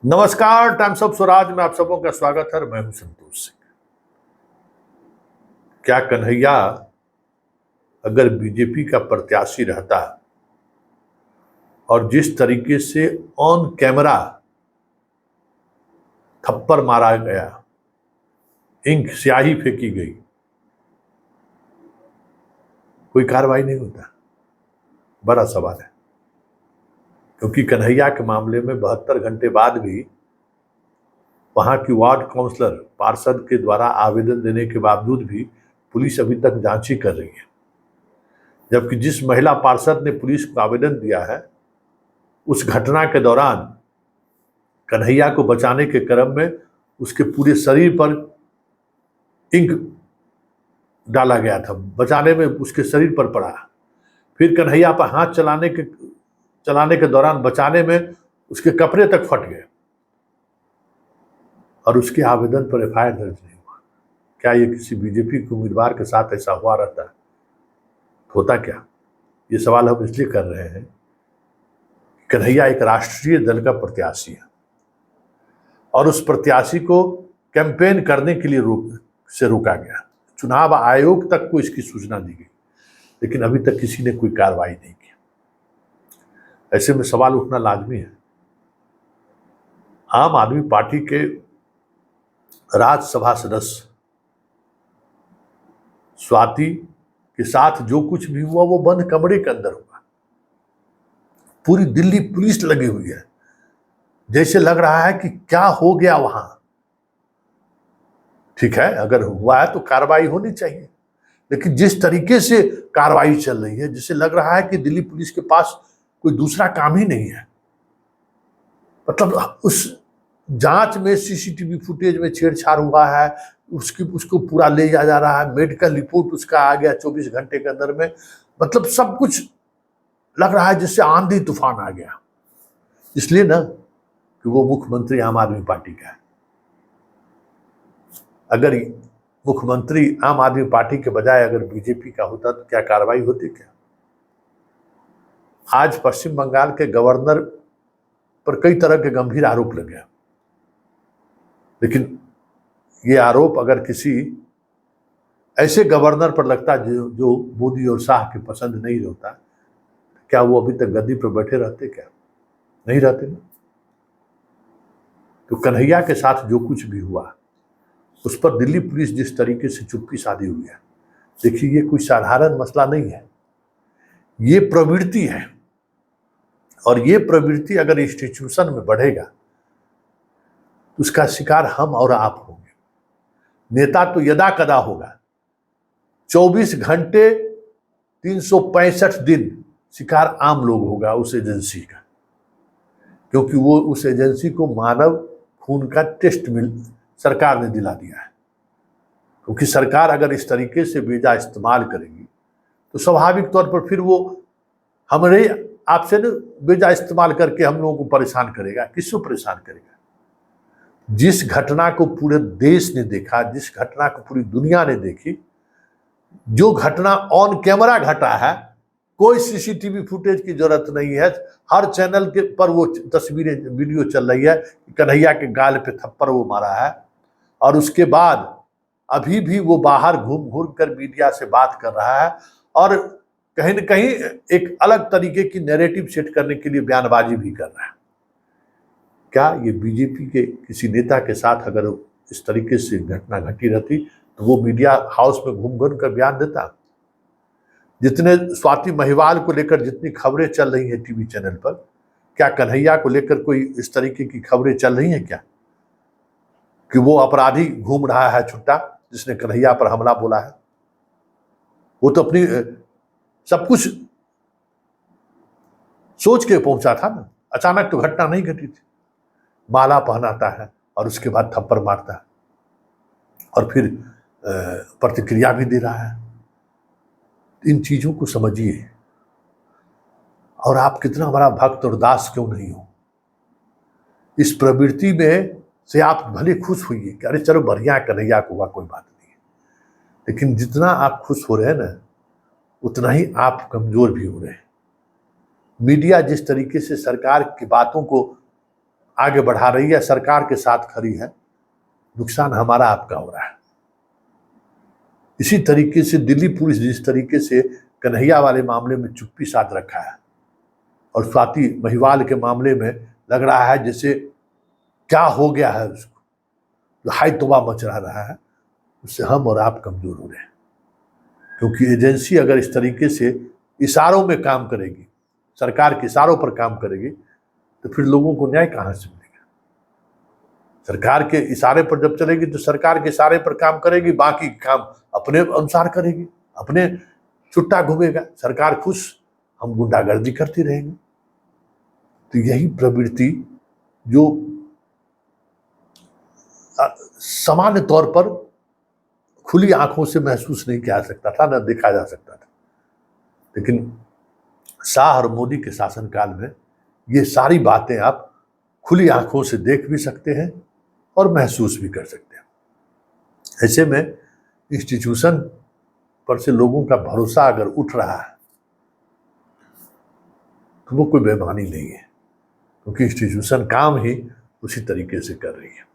नमस्कार, times of Swaraj में आप सबों का स्वागत है। मैं हूं संतोष सिंह। क्या कन्हैया अगर बीजेपी का प्रत्याशी रहता और जिस तरीके से ऑन कैमरा थप्पड़ मारा गया, इंक स्याही फेंकी गई, कोई कार्रवाई नहीं होता? बड़ा सवाल है, क्योंकि कन्हैया के मामले में 72 घंटे बाद भी वहां की वार्ड काउंसलर पार्षद के द्वारा आवेदन देने के बावजूद भी पुलिस अभी तक जांच ही कर रही है। जबकि जिस महिला पार्षद ने पुलिस को आवेदन दिया है, उस घटना के दौरान कन्हैया को बचाने के क्रम में उसके पूरे शरीर पर इंक डाला गया था, बचाने में उसके शरीर पर पड़ा। फिर कन्हैया पर हाथ चलाने के दौरान बचाने में उसके कपड़े तक फट गए और उसके आवेदन पर एफआईआर दर्ज नहीं हुआ। क्या ये किसी बीजेपी के उम्मीदवार के साथ ऐसा हुआ रहता है? होता क्या? ये सवाल हम इसलिए कर रहे हैं, कन्हैया एक राष्ट्रीय दल का प्रत्याशी है और उस प्रत्याशी को कैंपेन करने के लिए रोका गया। चुनाव आयोग तक को इसकी सूचना दी गई, लेकिन अभी तक किसी ने कोई कार्रवाई नहीं की। ऐसे में सवाल उठना लाजमी है। आम आदमी पार्टी के राज्यसभा सदस्य स्वाति के साथ जो कुछ भी हुआ वो बंद कमरे के अंदर हुआ। पूरी दिल्ली पुलिस लगी हुई है, जैसे लग रहा है कि क्या हो गया वहां। ठीक है, अगर हुआ है तो कार्रवाई होनी चाहिए, लेकिन जिस तरीके से कार्रवाई चल रही है, जिससे लग रहा है कि दिल्ली पुलिस के पास कोई दूसरा काम ही नहीं है। मतलब उस जांच में सीसीटीवी फुटेज में छेड़छाड़ हुआ है, उसको पूरा ले जाया जा रहा है, मेडिकल रिपोर्ट उसका आ गया 24 घंटे के अंदर में। मतलब सब कुछ लग रहा है जिससे आंधी तूफान आ गया। इसलिए ना कि वो मुख्यमंत्री आम आदमी पार्टी का है। अगर मुख्यमंत्री आम आदमी पार्टी के बजाय अगर बीजेपी का होता तो क्या कार्रवाई होती? क्या आज पश्चिम बंगाल के गवर्नर पर कई तरह के गंभीर आरोप लगे, लेकिन ये आरोप अगर किसी ऐसे गवर्नर पर लगता जो मोदी और शाह के पसंद नहीं होता, क्या वो अभी तक गद्दी पर बैठे रहते? क्या नहीं रहते ना। तो कन्हैया के साथ जो कुछ भी हुआ उस पर दिल्ली पुलिस जिस तरीके से चुप्पी साधी हुई है, देखिए ये कोई साधारण मसला नहीं है, ये प्रवृत्ति है। और ये प्रवृत्ति अगर इंस्टीट्यूशन में बढ़ेगा तो उसका शिकार हम और आप होंगे। नेता तो यदा कदा होगा, 24 घंटे 365 दिन शिकार आम लोग होगा उस एजेंसी का, क्योंकि वो उस एजेंसी को मानव खून का टेस्ट सरकार ने दिला दिया है। क्योंकि सरकार अगर इस तरीके से बेजा इस्तेमाल करेगी तो स्वाभाविक तौर पर फिर वो हमारे आपसे न बेजा इस्तेमाल करके हम लोगों को परेशान करेगा। किसको परेशान करेगा? जिस घटना को पूरे देश ने देखा, जिस घटना को पूरी दुनिया ने देखी, जो घटना ऑन कैमरा घटा है, कोई सीसीटीवी फुटेज की जरूरत नहीं है। हर चैनल के पर वो तस्वीरें वीडियो चल रही है कि कन्हैया के गाल पे थप्पड़ वो मारा है, और उसके बाद अभी भी वो बाहर घूम घूम कर मीडिया से बात कर रहा है और कहीं न कहीं एक अलग तरीके की नैरेटिव सेट करने के लिए बयानबाजी भी कर रहा है। क्या ये बीजेपी के किसी नेता के साथ अगर इस तरीके से घटना घटी रहती तो वो मीडिया हाउस में घूम घूम कर बयान देता? जितने स्वाति महिवाल को लेकर जितनी खबरें चल रही हैं टीवी चैनल पर, क्या कन्हैया को लेकर कोई इस तरीके की खबरें चल रही हैं क्या कि वो अपराधी घूम रहा है छुट्टा जिसने कन्हैया पर हमला बोला है? वो तो अपनी सब कुछ सोच के पहुंचा था ना। अचानक तो घटना नहीं घटी थी। माला पहनाता है और उसके बाद थप्पड़ मारता है और फिर प्रतिक्रिया भी दे रहा है। इन चीजों को समझिए, और आप कितना बड़ा भक्त और दास क्यों नहीं हो। इस प्रवृत्ति में से आप भले खुश होइए कि अरे चलो बढ़िया कन्हैया को हुआ, कोई बात नहीं, लेकिन जितना आप खुश हो रहे हैं ना, उतना ही आप कमजोर भी हो रहे हैं। मीडिया जिस तरीके से सरकार की बातों को आगे बढ़ा रही है, सरकार के साथ खड़ी है, नुकसान हमारा आपका हो रहा है। इसी तरीके से दिल्ली पुलिस जिस तरीके से कन्हैया वाले मामले में चुप्पी साध रखा है और स्वाति महिवाल के मामले में लग रहा है जैसे क्या हो गया है उसको, जो हाय तौबा मचा रहा है, उससे हम और आप कमजोर हो रहे हैं। क्योंकि एजेंसी अगर इस तरीके से इशारों में काम करेगी, सरकार के इशारों पर काम करेगी, तो फिर लोगों को न्याय कहाँ से मिलेगा? सरकार के इशारे पर जब चलेगी तो सरकार के इशारे पर काम करेगी, बाकी काम अपने अनुसार करेगी, अपने छुट्टा घूमेगा, सरकार खुश, हम गुंडागर्दी करती रहेंगे। तो यही प्रवृत्ति जो सामान्य तौर पर खुली आंखों से महसूस नहीं किया जा सकता था, न देखा जा सकता था, लेकिन शाह और मोदी के शासनकाल में ये सारी बातें आप खुली आंखों से देख भी सकते हैं और महसूस भी कर सकते हैं। ऐसे में इंस्टीट्यूशन पर से लोगों का भरोसा अगर उठ रहा है तो वो कोई बेईमानी नहीं है, क्योंकि इंस्टीट्यूशन काम ही उसी तरीके से कर रही है।